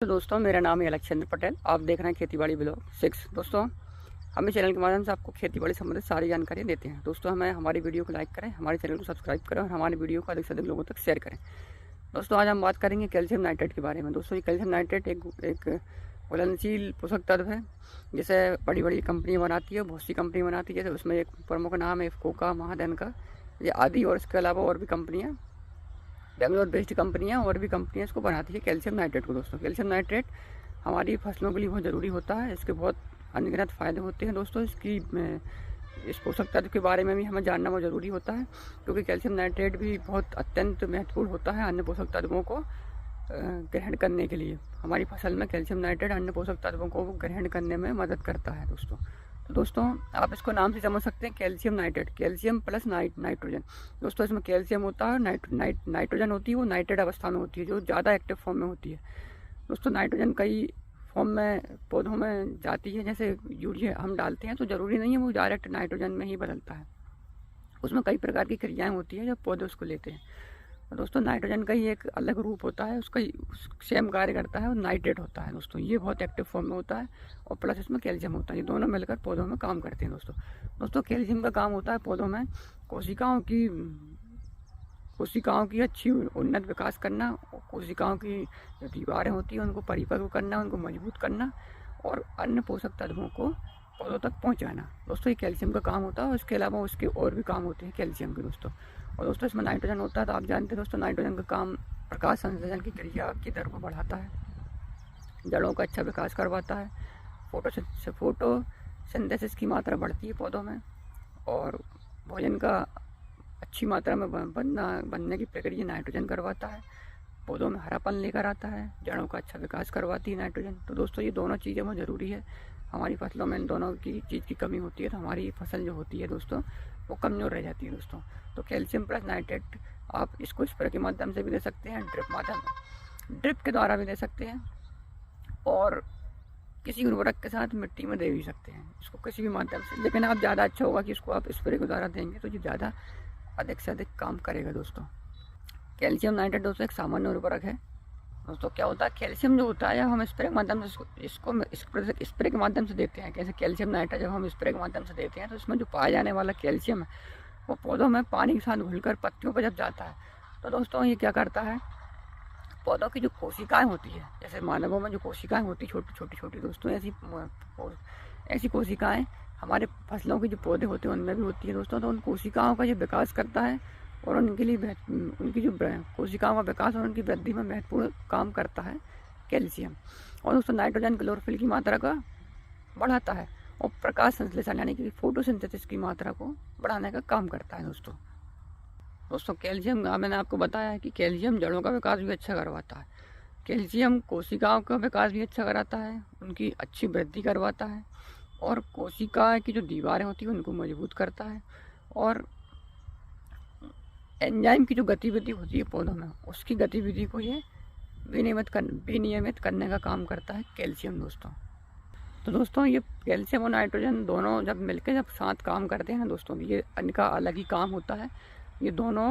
तो दोस्तों मेरा नाम है अलक्षेंद्र पटेल। आप देख रहे हैं खेतीबाड़ी ब्लॉग 6। दोस्तों हम इस चैनल के माध्यम से आपको खेतीबाड़ी संबंधित सारी जानकारी देते हैं। दोस्तों हमें हमारी वीडियो को लाइक करें, हमारे चैनल को सब्सक्राइब करें और हमारी वीडियो को अधिक से अधिक लोगों तक शेयर करें। दोस्तों आज हम बात करेंगे कैल्शियम नाइट्रेट के बारे में। दोस्तों ये कैल्शियम नाइट्रेट एक घुलनशील पोषक तत्व है जिसे बड़ी बड़ी कंपनियाँ बनाती है, बहुत सी कंपनी बनाती है। जैसे उसमें एक प्रमुख नाम है इफ्को, महादैन का, ये आदि, और इसके अलावा और भी कंपनियाँ, बेंगलोर बेस्ड कंपनियां और भी कंपनियां इसको बनाती है कैल्शियम नाइट्रेट को। दोस्तों कैल्शियम नाइट्रेट हमारी फसलों के लिए बहुत ज़रूरी होता है। इसके बहुत अनगिनत फ़ायदे होते हैं। दोस्तों इस पोषक तत्व के बारे में भी हमें जानना बहुत ज़रूरी होता है, क्योंकि कैल्शियम नाइट्रेट भी बहुत अत्यंत महत्वपूर्ण होता है अन्य पोषक तत्वों को ग्रहण करने के लिए। हमारी फसल में कैल्शियम नाइट्रेट अन्य पोषक तत्वों को ग्रहण करने में मदद करता है। दोस्तों आप इसको नाम से समझ सकते हैं, calcium nitrate, calcium plus nitrogen. दोस्तों इसमें कैल्शियम होता है, नाइट्रोजन होती है, वो नाइट्रेट अवस्था में होती है, जो ज़्यादा एक्टिव फॉर्म में होती है। दोस्तों नाइट्रोजन कई फॉर्म में पौधों में जाती है। जैसे यूरिया हम डालते हैं तो ज़रूरी नहीं है वो डायरेक्ट नाइट्रोजन में ही बदलता है, उसमें कई प्रकार की क्रियाएँ होती हैं जब पौधे उसको लेते हैं। और दोस्तों नाइट्रोजन का ही एक अलग रूप होता है, उसका सेम कार्य करता है, और नाइट्रेट होता है। दोस्तों ये बहुत एक्टिव फॉर्म में होता है, और प्लस इसमें कैल्शियम होता है। ये दोनों मिलकर पौधों में काम करते हैं। दोस्तों कैल्शियम का काम होता है पौधों में कोशिकाओं की अच्छी उन्नत विकास करना, कोशिकाओं की जो दीवारें होती हैं उनको परिपक्व करना, उनको मजबूत करना, और अन्य पोषक तत्वों को पौधों तक पहुंचाना। दोस्तों ये कैल्शियम का काम होता है, और इसके अलावा उसके और भी काम होते हैं कैल्शियम के। दोस्तों इसमें नाइट्रोजन होता है, तो आप जानते हैं दोस्तों नाइट्रोजन का काम प्रकाश संश्लेषण की क्रिया की दर को बढ़ाता है, जड़ों का अच्छा विकास करवाता है, फोटोसिंथेसिस की मात्रा बढ़ती है पौधों में, और भोजन का अच्छी मात्रा में बनने की प्रक्रिया नाइट्रोजन करवाता है, पौधों में हरापन लेकर आता है, जड़ों का अच्छा विकास करवाती है नाइट्रोजन। तो दोस्तों ये दोनों चीज़ें बहुत ज़रूरी है। हमारी फसलों में इन दोनों की चीज़ की कमी होती है तो हमारी फसल जो होती है दोस्तों वो कमज़ोर रह जाती है। दोस्तों तो कैल्शियम प्लस नाइट्रेट आप इसको स्प्रे के माध्यम से भी दे सकते हैं, ड्रिप के द्वारा भी दे सकते हैं, और किसी उर्वरक के साथ मिट्टी में दे भी सकते हैं इसको किसी भी माध्यम से। लेकिन आप ज़्यादा अच्छा होगा कि इसको आप स्प्रे के द्वारा देंगे तो ये ज़्यादा अधिक से अधिक काम करेगा। दोस्तों कैल्शियम नाइट्रेट दोस्तों एक सामान्य उर्वरक है। दोस्तों क्या होता है, कैल्शियम जो होता है हम स्प्रे के माध्यम से इसको स्प्रे के माध्यम से देते हैं। कैसे कैल्शियम नाइट्रेट जब हम स्प्रे के माध्यम से देते हैं तो इसमें जो पाया जाने वाला कैल्शियम है वो पौधों में पानी के साथ घुलकर पत्तियों पर जब जाता है तो दोस्तों ये क्या करता है, पौधों की जो कोशिकाएं होती है, जैसे मानवों में जो कोशिकाएं होती है छोटी छोटी दोस्तों, ऐसी कोशिकाएं हमारे फसलों के जो पौधे होते हैं उनमें भी होती है। दोस्तों तो उन कोशिकाओं का ये विकास करता है, और उनकी जो कोशिकाओं का विकास और उनकी वृद्धि में महत्वपूर्ण काम करता है कैल्शियम। और दोस्तों नाइट्रोजन क्लोरोफिल की मात्रा का बढ़ाता है, और प्रकाश संश्लेषण यानी कि फोटोसिंथेसिस की मात्रा को बढ़ाने का काम करता है। दोस्तों कैल्शियम मैंने आपको बताया है कि कैल्शियम जड़ों का विकास भी अच्छा करवाता है, कैल्शियम कोशिकाओं का विकास भी अच्छा कराता है, उनकी अच्छी वृद्धि करवाता है, और कोशिका की जो दीवारें होती हैं उनको मजबूत करता है, और एंजाइम की जो गतिविधि होती है पौधों में उसकी गतिविधि को ये विनियमित करने का काम करता है कैल्शियम। दोस्तों ये कैल्शियम और नाइट्रोजन दोनों जब मिलकर जब साथ काम करते हैं दोस्तों, ये इनका अलग ही काम होता है। ये दोनों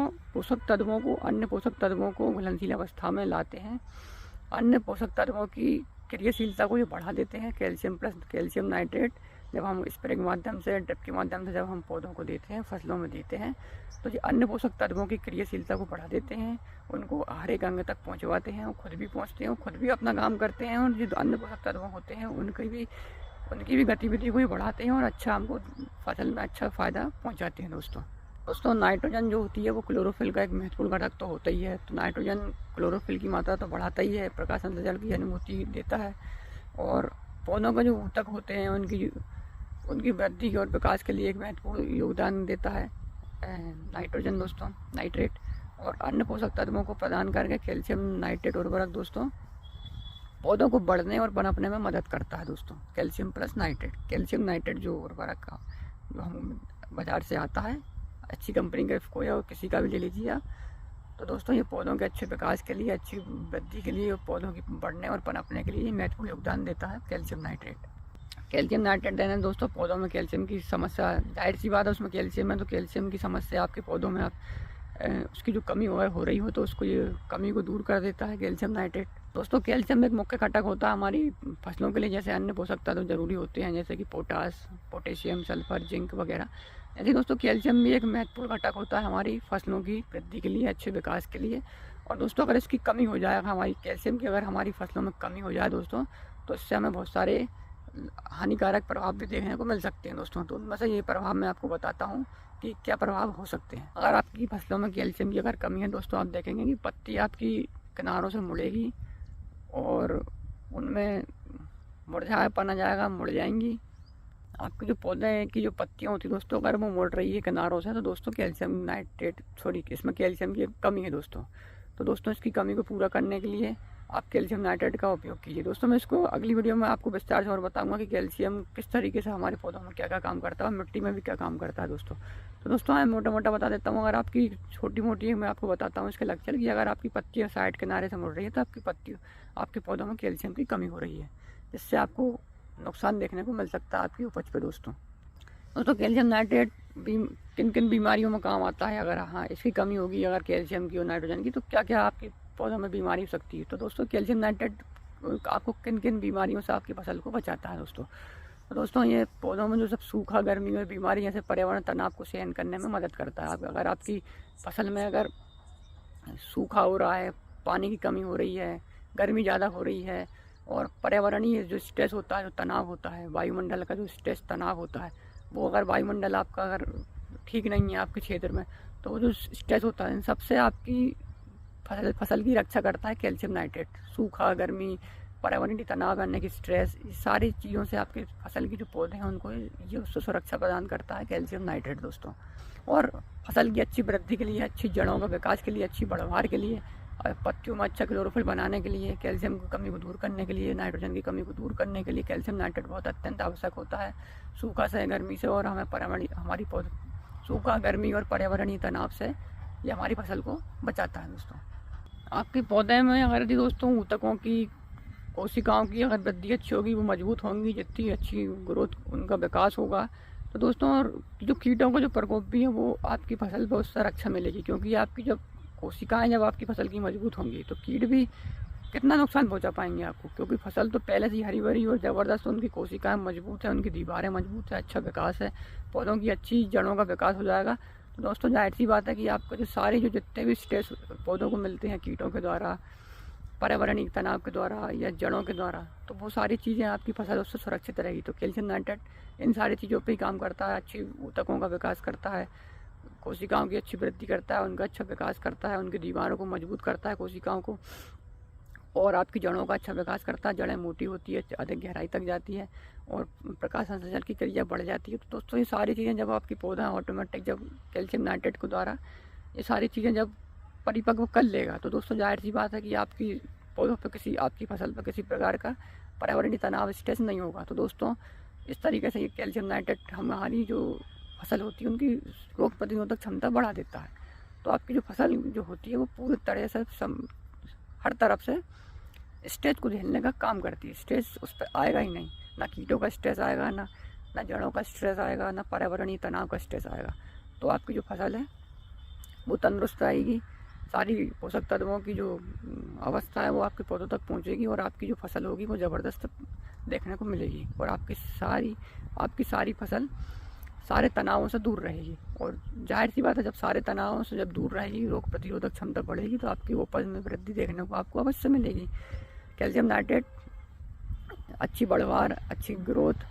अन्य पोषक तत्वों को घुलनशील अवस्था में लाते हैं, अन्य पोषक तत्वों की क्रियाशीलता को ये बढ़ा देते हैं। कैल्शियम प्लस कैल्शियम नाइट्रेट जब हम स्प्रे के माध्यम से, ड्रिप के माध्यम से जब हम पौधों को देते हैं, फसलों में देते हैं, तो ये अन्य पोषक तत्वों की क्रियाशीलता को बढ़ा देते हैं, उनको हर एक अंग तक पहुंचवाते हैं, वो खुद भी पहुंचते हैं, वो खुद भी अपना काम करते हैं, और जो अन्य पोषक तत्व होते हैं उनकी भी गतिविधि को ही बढ़ाते हैं, और अच्छा हमको फसल में अच्छा फ़ायदा पहुँचाते हैं। दोस्तों नाइट्रोजन जो होती है वो क्लोरोफिल का एक महत्वपूर्ण घटक तो होता ही है। तो नाइट्रोजन क्लोरोफिल की मात्रा तो बढ़ाता ही है, प्रकाश संश्लेषण की अनुमति देता है, और पौधों का जो ऊतक होते हैं उनकी वृद्धि और विकास के लिए एक महत्वपूर्ण योगदान देता है नाइट्रोजन नाइट्रेट। और अन्य पोषक तत्वों को प्रदान करके कैल्शियम नाइट्रेट उर्वरक दोस्तों पौधों को बढ़ने और पनपने में मदद करता है। दोस्तों कैल्शियम प्लस कैल्शियम नाइट्रेट जो उर्वरक का जो हम बाज़ार से आता है, अच्छी कंपनी का इफ्को या किसी का भी ले लीजिए आप, तो दोस्तों ये पौधों के अच्छे विकास के लिए, अच्छी वृद्धि के लिए, पौधों की बढ़ने और पनपने के लिए महत्वपूर्ण योगदान देता है कैल्शियम नाइट्रेट देने दोस्तों पौधों में कैल्शियम की समस्या, जाहिर सी बात है उसमें कैल्शियम है तो कैल्शियम की समस्या आपके पौधों में आप उसकी जो कमी हो रही हो तो उसको ये कमी को दूर कर देता है कैल्शियम नाइट्रेट। दोस्तों कैल्शियम एक मुख्य घटक होता है हमारी फसलों के लिए, जैसे अन्य पोषक तत्व जरूरी होते हैं जैसे कि पोटास, पोटेशियम, सल्फर, जिंक वगैरह। ऐसे दोस्तों कैल्शियम भी एक महत्वपूर्ण घटक होता है हमारी फसलों की वृद्धि के लिए, अच्छे विकास के लिए। और दोस्तों अगर इसकी कमी हो जाए, हमारी कैल्शियम की अगर हमारी फसलों में कमी हो जाए दोस्तों, तो इससे हमें बहुत सारे हानिकारक प्रभाव भी देखने को मिल सकते हैं दोस्तों। तो उनमें से ये प्रभाव मैं आपको बताता हूँ कि क्या प्रभाव हो सकते हैं। अगर आपकी फसलों में कैल्शियम की अगर कमी है दोस्तों, आप देखेंगे कि पत्ती आपकी किनारों से मुड़ेगी और उनमें मुरझायापन आ जाएगा, मुड़ जाएंगी। आपके जो पौधे की जो पत्तियाँ होती है दोस्तों, अगर वो मुड़ रही है किनारों से, तो दोस्तों कैल्शियम नाइट्रेट इसमें कैल्शियम की कमी है दोस्तों। तो दोस्तों इसकी कमी को पूरा करने के लिए आप कैल्शियम नाइट्रेट का उपयोग कीजिए। दोस्तों मैं इसको अगली वीडियो में आपको विस्तार से और बताऊंगा कि कैल्शियम किस तरीके से हमारे पौधों में क्या क्या काम करता है और मिट्टी में भी क्या काम करता है दोस्तों। तो दोस्तों मैं मोटा मोटा बता देता हूँ। अगर आपकी छोटी मोटी मैं आपको बताता हूँ इसके लक्षण कि अगर आपकी पत्तियाँ साइड किनारे से मुड़ रही है तो आपके पौधों में कैल्शियम की कमी हो रही है, जिससे आपको नुकसान देखने को मिल सकता है आपकी उपज पे दोस्तों। कैल्शियम नाइट्रेट किन किन बीमारियों में काम आता है, अगर हाँ इसकी कमी होगी अगर कैल्शियम की और नाइट्रोजन की, तो क्या क्या आपकी पौधों में बीमारी हो सकती है। तो दोस्तों कैल्शियम नाइट्रेट आपको किन किन बीमारियों से आपकी फसल को बचाता है दोस्तों। तो दोस्तों ये पौधों में जो सब सूखा, गर्मी और बीमारी जैसे पर्यावरण तनाव को सहन करने में मदद करता है। अगर आपकी फसल में अगर सूखा हो रहा है, पानी की कमी हो रही है, गर्मी ज़्यादा हो रही है और पर्यावरणीय जो स्ट्रेस होता है, जो तनाव होता है, वायुमंडल का जो स्ट्रेस तनाव होता है, वो अगर वायुमंडल आपका अगर ठीक नहीं है आपके क्षेत्र में, तो वो जो स्ट्रेस होता है इन सबसे आपकी फसल की रक्षा करता है कैल्शियम नाइट्रेट। सूखा, गर्मी, पर्यावरणीय तनाव यानी कि स्ट्रेस, इस सारी चीज़ों से आपके फसल की जो पौधे हैं उनको ये उससे सुरक्षा प्रदान करता है कैल्शियम नाइट्रेट दोस्तों। और फसल की अच्छी वृद्धि के लिए, अच्छी जड़ों का विकास के लिए, अच्छी बढ़वार के लिए, पत्तियों में अच्छा क्लोरोफिल बनाने के लिए, कैल्शियम की कमी को दूर करने के लिए, नाइट्रोजन की कमी को दूर करने के लिए कैल्शियम नाइट्रेट बहुत अत्यंत आवश्यक होता है। सूखा से, गर्मी से और हमारी सूखा, गर्मी और पर्यावरणीय तनाव से ये हमारी फसल को बचाता है दोस्तों। आपके पौधे में अगर यदि दोस्तों ऊतकों की, कोशिकाओं की अगर वृद्धि अच्छी होगी, वो मजबूत होंगी, जितनी अच्छी ग्रोथ उनका विकास होगा, तो दोस्तों और जो कीटों का जो प्रकोप भी है वो आपकी फसल को उससे रक्षा मिलेगी। क्योंकि आपकी जब कोशिकाएं जब आपकी फसल की मजबूत होंगी तो कीट भी कितना नुकसान पहुंचा पाएंगे आपको, क्योंकि फसल तो पहले से ही हरी भरी और ज़बरदस्त, उनकी कोशिकाएं मजबूत है, उनकी दीवारें मजबूत है, अच्छा विकास है, पौधों की अच्छी जड़ों का विकास हो जाएगा। तो दोस्तों जाहिर सी बात है कि आपको जो जितने भी स्ट्रेस पौधों को मिलते हैं कीटों के द्वारा, पर्यावरणीय तनाव के द्वारा या जड़ों के द्वारा, तो वो सारी चीज़ें आपकी फसल उससे सुरक्षित रहेगी। तो कैल्शियम नाइट्रेट इन सारी चीज़ों पर ही काम करता है, अच्छी ऊतकों का विकास करता है, कोशिकाओं की अच्छी वृद्धि करता है, उनका अच्छा विकास करता है, उनकी दीवारों को मजबूत करता है कोशिकाओं को, और आपकी जड़ों का अच्छा विकास करता है। जड़ें मोटी होती है, अधिक गहराई तक जाती है और प्रकाश संश्लेषण की क्रिया बढ़ जाती है। तो दोस्तों ये सारी चीज़ें जब आपकी पौधा ऑटोमेटिक जब कैल्शियम नाइट्रेट के द्वारा ये सारी चीज़ें जब परिपक्व कर लेगा, तो दोस्तों जाहिर सी बात है कि आपकी पौधों पर आपकी फसल पर किसी प्रकार का पर्यावरणीय तनाव, स्ट्रेस नहीं होगा। तो दोस्तों इस तरीके से ये कैल्शियम नाइट्रेट हमारी जो फसल होती है उनकी रोग प्रतिरोधक क्षमता बढ़ा देता है। तो आपकी जो फसल जो होती है वो पूरी तरह से हर तरफ से स्ट्रेस को झेलने का काम करती है। स्ट्रेस उस पर आएगा ही नहीं, ना कीटों का स्ट्रेस आएगा, ना जड़ों का स्ट्रेस आएगा, ना पर्यावरणीय तनाव का स्ट्रेस आएगा। तो आपकी जो फसल है वो तंदुरुस्त रहेगी, सारी पोषक तत्वों की जो अवस्था है वो आपके पौधों तक पहुंचेगी और आपकी जो फसल होगी वो ज़बरदस्त देखने को मिलेगी और आपकी सारी फसल सारे तनावों से दूर रहेगी। और जाहिर सी बात है जब सारे तनावों से जब दूर रहेगी, रोग प्रतिरोधक क्षमता बढ़ेगी, तो आपकी उपज में वृद्धि देखने को आपको अवश्य मिलेगी। कैल्शियम नाइट्रेट अच्छी बढ़वार, अच्छी ग्रोथ,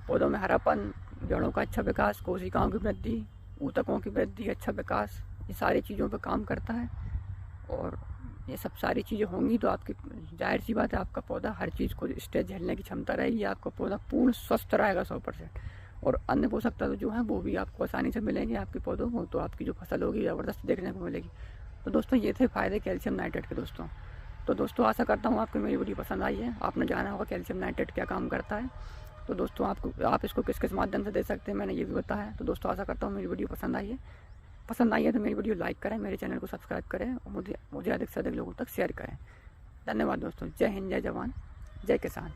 पौधों में हरापन, जड़ों का अच्छा विकास, कोशिकाओं की वृद्धि, ऊतकों की वृद्धि, अच्छा विकास, ये सारी चीज़ों पर काम करता है। और ये सब सारी चीज़ें होंगी तो आपकी जाहिर सी बात है आपका पौधा हर चीज़ को स्ट्रेस झेलने की क्षमता रहेगी, आपका पौधा पूर्ण स्वस्थ रहेगा 100%। और अन्य पोषक तत्व जो हैं वो भी आपको आसानी से मिलेंगे आपके पौधों को, तो आपकी जो फसल होगी ज़बरदस्त देखने को मिलेगी। तो दोस्तों ये थे फ़ायदे कैल्शियम नाइट्रेट के दोस्तों। तो दोस्तों आशा करता हूँ आपको मेरी वीडियो पसंद आई है, आपने जाना होगा कैल्शियम नाइट्रेट क्या काम करता है। तो दोस्तों आप इसको किस किस माध्यम से दे सकते हैं मैंने ये भी बताया। तो दोस्तों आशा करता हूँ मेरी वीडियो पसंद आई है तो मेरी वीडियो लाइक करें, मेरे चैनल को सब्सक्राइब करें और मुझे अधिक से अधिक लोगों तक शेयर करें। धन्यवाद दोस्तों। जय हिंद, जय जवान, जय किसान।